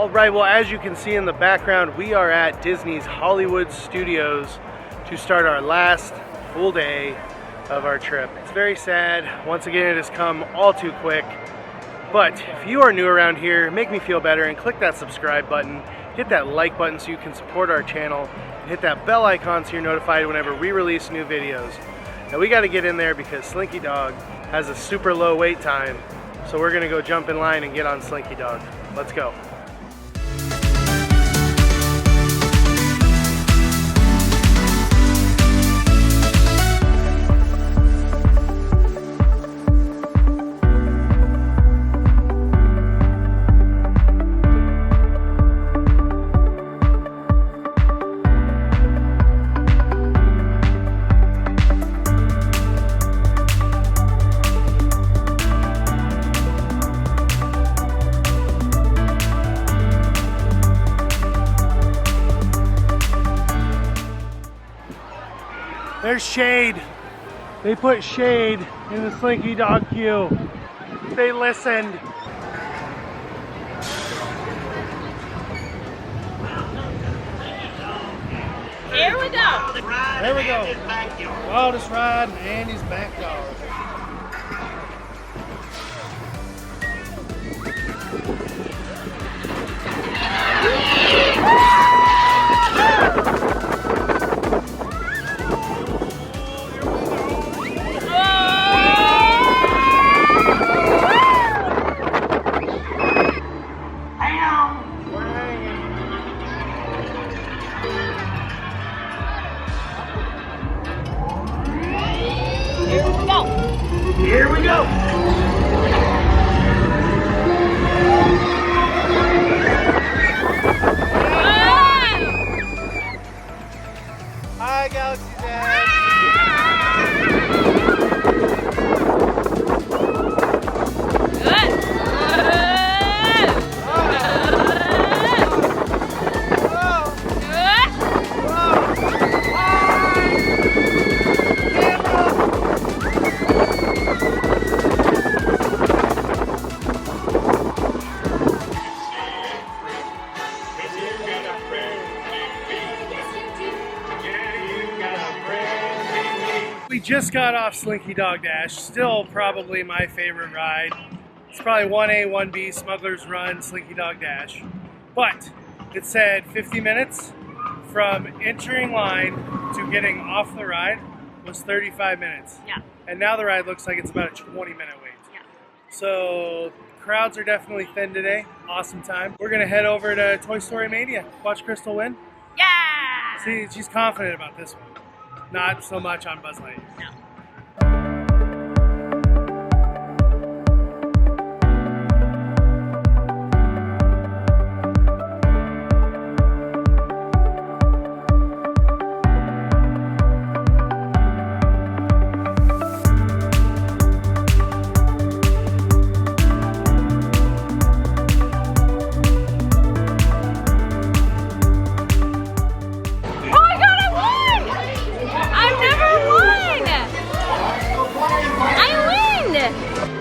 All right, well, as you can see in the background, we are at Disney's Hollywood Studios to start our last full day of our trip. It's very sad. Once again, it has come all too quick. But if you are new around here, make me feel better and click that subscribe button, hit that like button so you can support our channel, and hit that bell icon so you're notified whenever we release new videos. Now we got to get in there because Slinky Dog has a super low wait time, so we're gonna go jump in line and get on Slinky Dog. Let's go. There's shade. They put shade in the Slinky Dog queue. They listened. Here we go. There we go. Wildest ride in Andy's backyard. Here we go. Hi, Galaxy's Edge. We just got off Slinky Dog Dash, still probably my favorite ride. It's probably 1A, 1B, Smuggler's Run, Slinky Dog Dash. But it said 50 minutes from entering line to getting off the ride was 35 minutes. Yeah. And now the ride looks like it's about a 20-minute wait. Yeah. So crowds are definitely thin today. Awesome time. We're gonna head over to Toy Story Mania. Watch Crystal win. Yeah. See, she's confident about this one. Not so much on Buzz Lightyear. No.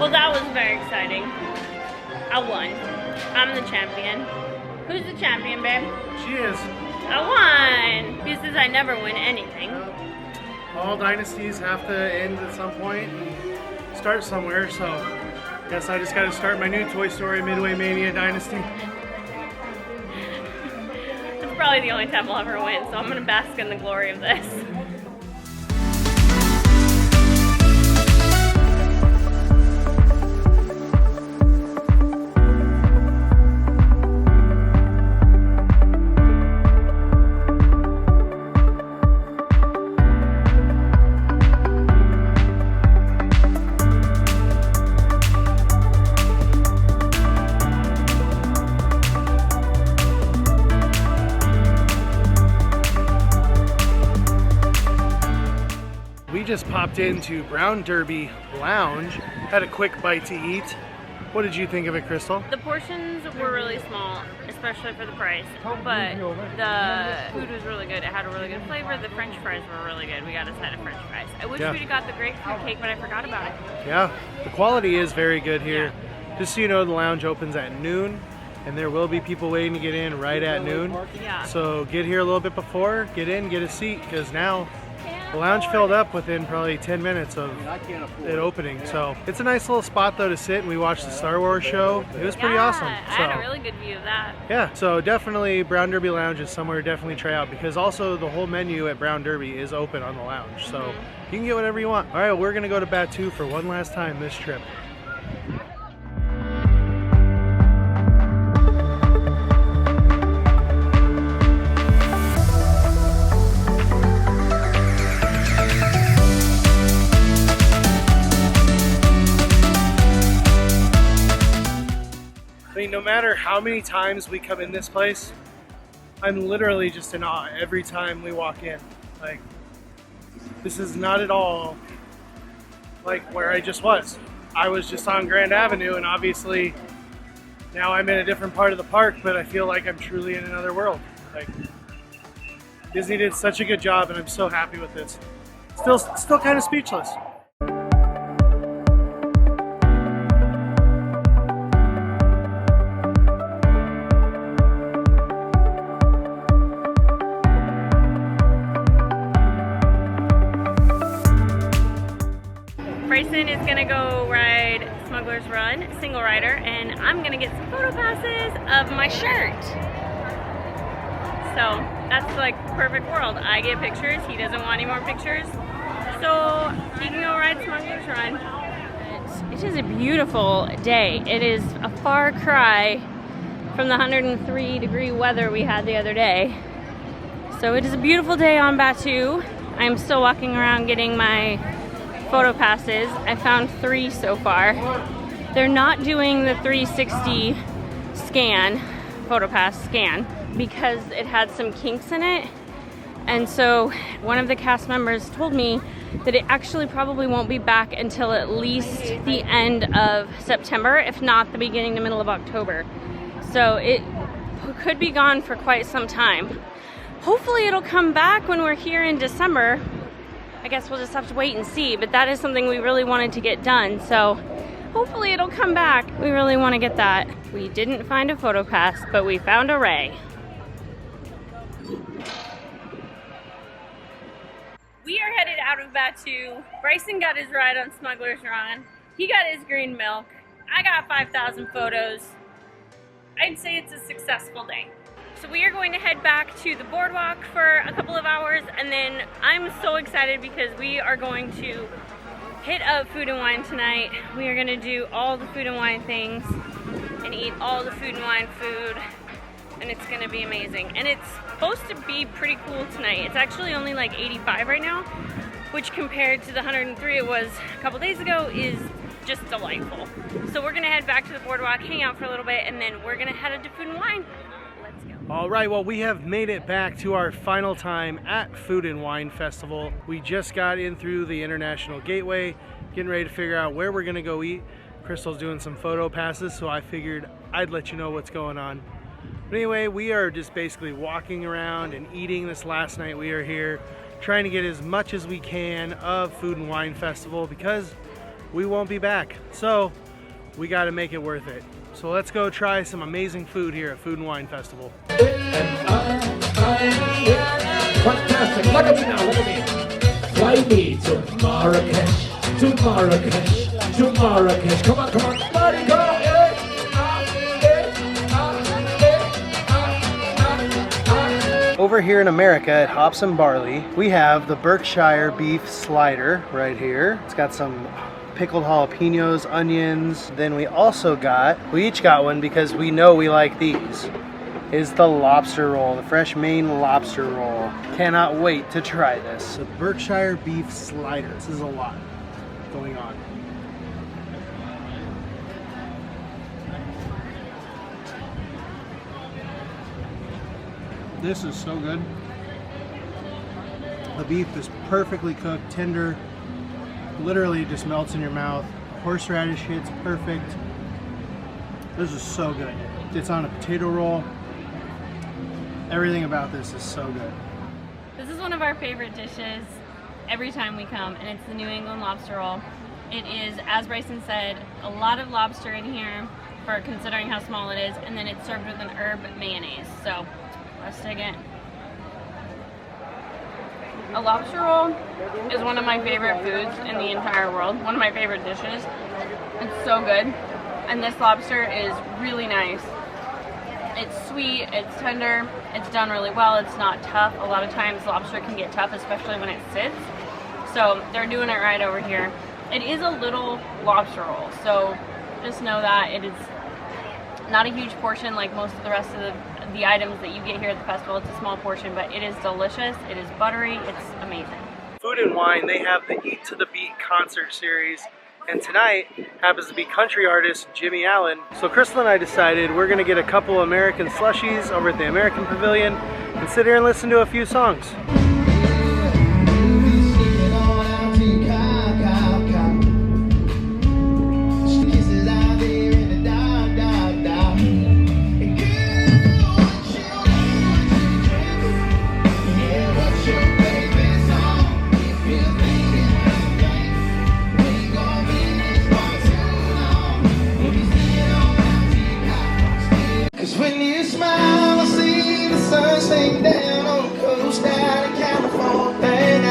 Well, that was very exciting. I won. I'm the champion. Who's the champion, babe? She is. I won! Because I never win anything. All dynasties have to end at some point and start somewhere, so I guess I just got to start my new Toy Story Midway Mania Dynasty. It's probably the only time I'll ever win, so I'm going to bask in the glory of this. We just popped into Brown Derby Lounge, had a quick bite to eat. What did you think of it, Crystal? The portions were really small, especially for the price, but the food was really good. It had a really good flavor. The French fries were really good. We got a set of French fries. I wish we'd have got the grapefruit cake, but I forgot about it. Yeah, the quality is very good here. Just so you know, the lounge opens at noon, and there will be people waiting to get in right at noon. Yeah. So get here a little bit before, get in, get a seat, because now the lounge filled up within probably 10 minutes of it opening. So it's a nice little spot though to sit, and we watched the Star Wars show. It was pretty awesome. I had a really good view of that. Yeah, so definitely Brown Derby Lounge is somewhere to definitely try out, because also the whole menu at Brown Derby is open on the lounge. So you can get whatever you want. All right, we're gonna go to Batu for one last time this trip. I mean, no matter how many times we come in this place, I'm literally just in awe every time we walk in. Like, this is not at all like where I just was. I was just on Grand Avenue, and obviously now I'm in a different part of the park, but I feel like I'm truly in another world. Like, Disney did such a good job, and I'm so happy with this. Still kind of speechless. Bryson is gonna go ride Smuggler's Run, single rider, and I'm gonna get some photo passes of my shirt. So that's like perfect world. I get pictures, he doesn't want any more pictures, so he can go ride Smuggler's Run. It is a beautiful day. It is a far cry from the 103-degree weather we had the other day. So it is a beautiful day on Batu. I'm still walking around getting my photo passes. I found 3 so far. They're not doing the 360 scan, photo pass scan, because it had some kinks in it. And so one of the cast members told me that it actually probably won't be back until at least the end of September, if not the beginning to middle of October. So it could be gone for quite some time. Hopefully it'll come back when we're here in December. I guess we'll just have to wait and see, but that is something we really wanted to get done. So hopefully it'll come back. We really want to get that. We didn't find a photo pass, but we found a Ray. We are headed out of Batu. Bryson got his ride on Smuggler's Run. He got his green milk. I got 5,000 photos. I'd say it's a successful day. So we are going to head back to the boardwalk for a couple of hours, and then I'm so excited because we are going to hit up Food and Wine tonight. We are going to do all the Food and Wine things and eat all the Food and Wine food, and it's going to be amazing. And it's supposed to be pretty cool tonight. It's actually only like 85 right now, which compared to the 103 it was a couple days ago is just delightful. So we're going to head back to the boardwalk, hang out for a little bit, and then we're going to head into Food and Wine. All right, well, we have made it back to our final time at Food and Wine Festival. We just got in through the International Gateway, getting ready to figure out where we're gonna go eat. Crystal's doing some photo passes, so I figured I'd let you know what's going on. But anyway, we are just basically walking around and eating this last night we are here, trying to get as much as we can of Food and Wine Festival because we won't be back. So we gotta make it worth it. So let's go try some amazing food here at Food and Wine Festival. Fantastic. Look at me now, look at me. Fly me to Marrakesh, to Marrakesh, to Marrakesh. Come on, come on. Buddy, go. Over here in America at Hops and Barley, we have the Berkshire beef slider right here. It's got some pickled jalapenos, onions. Then we also we each got one because we know we like these, is the lobster roll, the fresh Maine lobster roll. Cannot wait to try this. The Berkshire beef slider. This is a lot going on. This is so good. The beef is perfectly cooked, tender. Literally just melts in your mouth. Horseradish hits perfect. This is so good. It's on a potato roll. Everything about this is so good. This is one of our favorite dishes every time we come, and it's the New England lobster roll. It is, as Bryson said, a lot of lobster in here. for considering how small it is, and then it's served with an herb mayonnaise. So let's dig in. A lobster roll is one of my favorite foods in the entire world. One of my favorite dishes. It's so good. And this lobster is really nice. It's sweet, it's tender, it's done really well, it's not tough. A lot of times lobster can get tough, especially when it sits. So they're doing it right over here. It is a little lobster roll, so just know that it is not a huge portion like most of the rest of the items that you get here at the festival. It's a small portion, but it is delicious, it is buttery, it's amazing. Food and Wine, they have the Eat to the Beat concert series, and tonight happens to be country artist Jimmy Allen. So Crystal and I decided we're gonna get a couple American slushies over at the American Pavilion and sit here and listen to a few songs. When you smile, I see the sun sink down on the coast down in California. And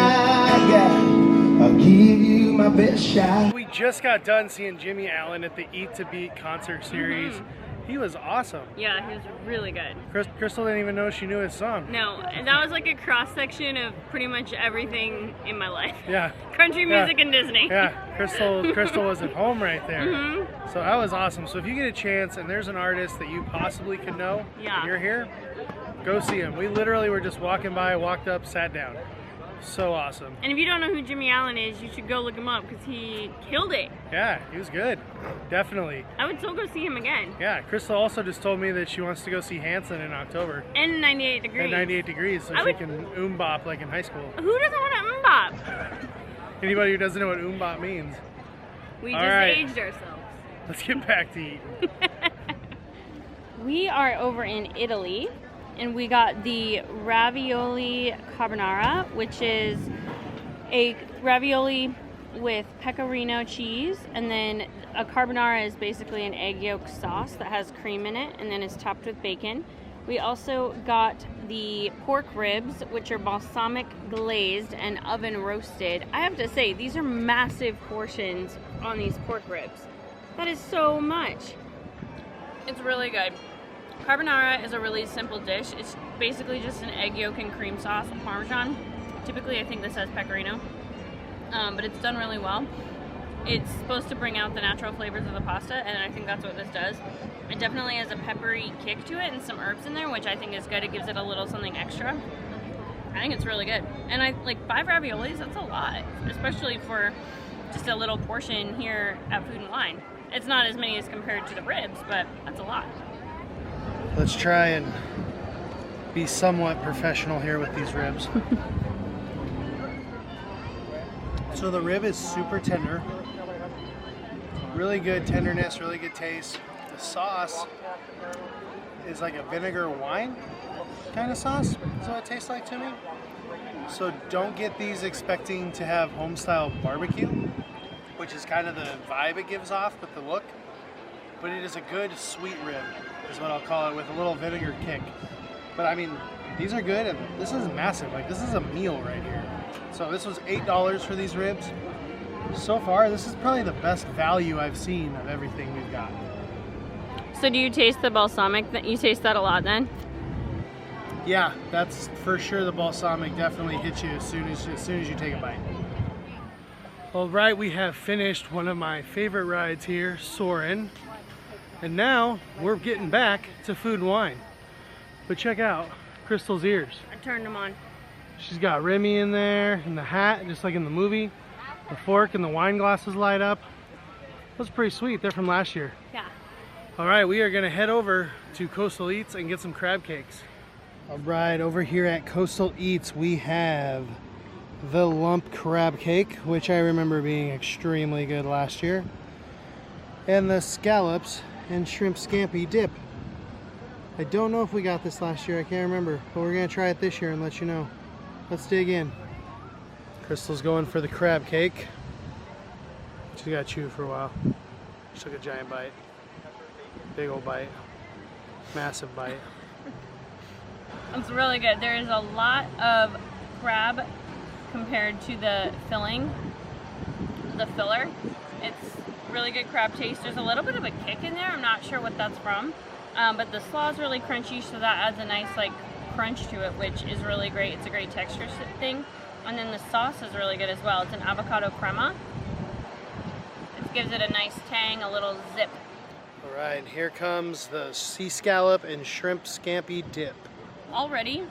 I'll give you my best shot. We just got done seeing Jimmy Allen at the Eat to Beat concert series. He was awesome. Yeah, he was really good. Crystal didn't even know she knew his song. No, and that was like a cross-section of pretty much everything in my life. Yeah. Country music and Disney. Yeah, Crystal was at home right there. So that was awesome. So if you get a chance and there's an artist that you possibly could know, and you're here, go see him. We literally were just walking by, walked up, sat down. So awesome. And if you don't know who Jimmy Allen is, you should go look him up because he killed it. Yeah, he was good. Definitely. I would still go see him again. Yeah, Crystal also just told me that she wants to go see Hanson in October. And 98 Degrees. At 98 Degrees, so she can bop like in high school. Who doesn't want to bop? Anybody who doesn't know what bop means. We just aged ourselves. Let's get back to eating. We are over in Italy, and we got the ravioli carbonara, which is a ravioli with pecorino cheese, and then a carbonara is basically an egg yolk sauce that has cream in it, and then it's topped with bacon. We also got the pork ribs, which are balsamic glazed and oven roasted. I have to say, these are massive portions on these pork ribs. That is so much. It's really good. Carbonara is a really simple dish. It's basically just an egg yolk and cream sauce with Parmesan. Typically, I think this has pecorino, but it's done really well. It's supposed to bring out the natural flavors of the pasta, and I think that's what this does. It definitely has a peppery kick to it and some herbs in there, which I think is good. It gives it a little something extra. I think it's really good. And I like 5 raviolis, that's a lot, especially for just a little portion here at Food and Wine. It's not as many as compared to the ribs, but that's a lot. Let's try and be somewhat professional here with these ribs. So the rib is super tender. Really good tenderness, really good taste. The sauce is like a vinegar wine kind of sauce. That's what it tastes like to me. So don't get these expecting to have home style barbecue, which is kind of the vibe it gives off with the look. But it is a good sweet rib, is what I'll call it, with a little vinegar kick. But I mean, these are good, and this is massive. Like, this is a meal right here. So this was $8 for these ribs. So far, this is probably the best value I've seen of everything we've got. So do you taste the balsamic? You taste that a lot then? Yeah, that's for sure. The balsamic definitely hits you as soon as you take a bite. All right, we have finished one of my favorite rides here, Soarin'. And now we're getting back to Food and Wine. But check out Crystal's ears. I turned them on. She's got Remy in there, and the hat, just like in the movie. The fork and the wine glasses light up. That's pretty sweet. They're from last year. Yeah. All right, we are gonna head over to Coastal Eats and get some crab cakes. All right, over here at Coastal Eats, we have the lump crab cake, which I remember being extremely good last year, and the scallops and shrimp scampi dip. I don't know if we got this last year, I can't remember, but we're gonna try it this year and let you know. Let's dig in. Crystal's going for the crab cake. She's gotta chew for a while. She took a giant bite. Big old bite. Massive bite. It's really good. There is a lot of crab compared to the filling, the filler. It's really good crab taste. There's a little bit of a kick in there. I'm not sure what that's from, but the slaw is really crunchy, so that adds a nice like crunch to it, which is really great. It's a great texture thing. And then the sauce is really good as well. It's an avocado crema. It gives it a nice tang, a little zip. All right, here comes the sea scallop and shrimp scampi dip. Already,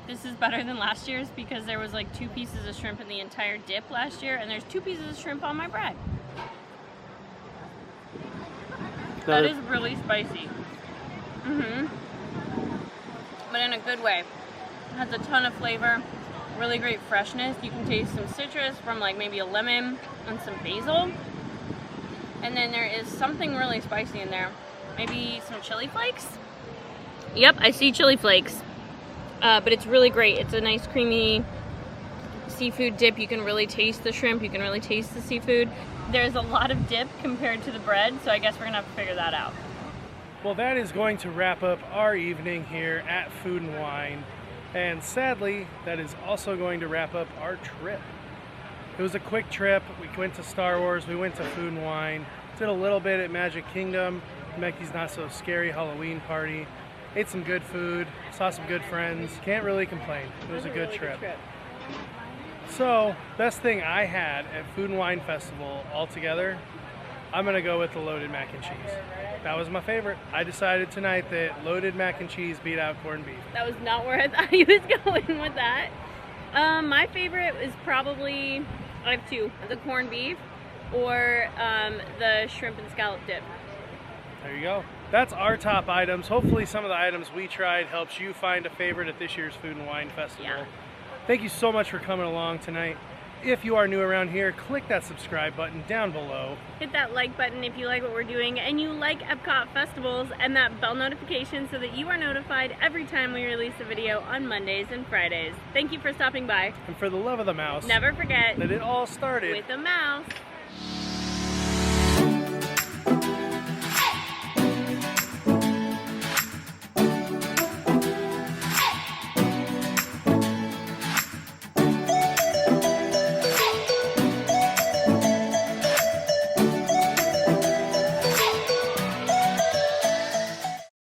this is better than last year's because there was like 2 pieces of shrimp in the entire dip last year, and there's 2 pieces of shrimp on my bread. That is really spicy. But in a good way. It has a ton of flavor, really great freshness. You can taste some citrus from like maybe a lemon and some basil. And then there is something really spicy in there. Maybe some chili flakes? Yep, I see chili flakes. But it's really great. It's a nice creamy seafood dip. You can really taste the shrimp. You can really taste the seafood. There's a lot of dip compared to the bread, so I guess we're gonna have to figure that out. Well, that is going to wrap up our evening here at Food and Wine. And sadly, that is also going to wrap up our trip. It was a quick trip. We went to Star Wars, we went to Food and Wine, did a little bit at Magic Kingdom, Mickey's Not So Scary Halloween Party, ate some good food, saw some good friends. Can't really complain. It was a good trip. So, best thing I had at Food and Wine Festival altogether, I'm gonna go with the loaded mac and cheese. That was my favorite. I decided tonight that loaded mac and cheese beat out corned beef. That was not where I thought he was going with that. My favorite is probably, I have 2, the corned beef or the shrimp and scallop dip. There you go. That's our top items. Hopefully some of the items we tried helps you find a favorite at this year's Food and Wine Festival. Yeah. Thank you so much for coming along tonight. If you are new around here, click that subscribe button down below. Hit that like button if you like what we're doing and you like Epcot festivals, and that bell notification so that you are notified every time we release a video on Mondays and Fridays. Thank you for stopping by. And for the love of the mouse, Never forget that it all started with a mouse.